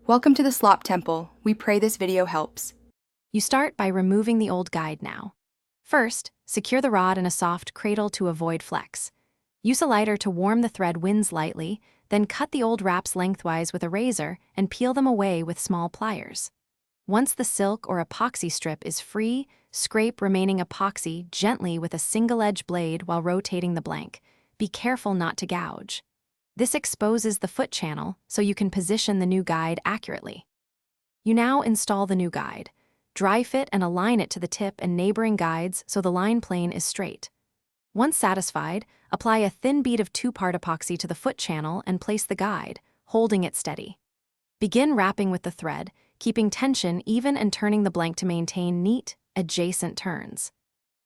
Welcome to the Slop Temple. We pray this video helps. You start by removing the old guide now. First, secure the rod in a soft cradle to avoid flex. Use a lighter to warm the thread winds lightly, then cut the old wraps lengthwise with a razor and peel them away with small pliers. Once the silk or epoxy strip is free, scrape remaining epoxy gently with a single-edge blade while rotating the blank. Be careful not to gouge. This exposes the foot channel so you can position the new guide accurately. You now install the new guide. Dry fit and align it to the tip and neighboring guides so the line plane is straight. Once satisfied, apply a thin bead of 2-part epoxy to the foot channel and place the guide, holding it steady. Begin wrapping with the thread, keeping tension even and turning the blank to maintain neat, adjacent turns.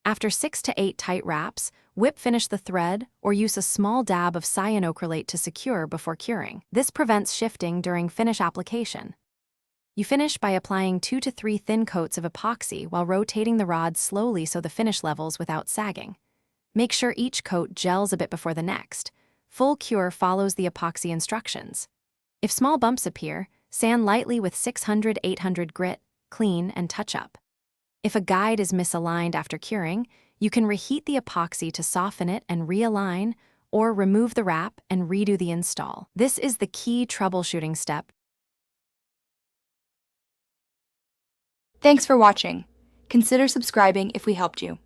After 6 to 8 tight wraps, whip finish the thread or use a small dab of cyanoacrylate to secure before curing. This prevents shifting during finish application. You finish by applying 2 to 3 thin coats of epoxy while rotating the rod slowly so the finish levels without sagging. Make sure each coat gels a bit before the next. Full cure follows the epoxy instructions. If small bumps appear, sand lightly with 600-800 grit, clean, and touch up. If a guide is misaligned after curing, you can reheat the epoxy to soften it and realign, or remove the wrap and redo the install. This is the key troubleshooting step. Thanks for watching. Consider subscribing if we helped you.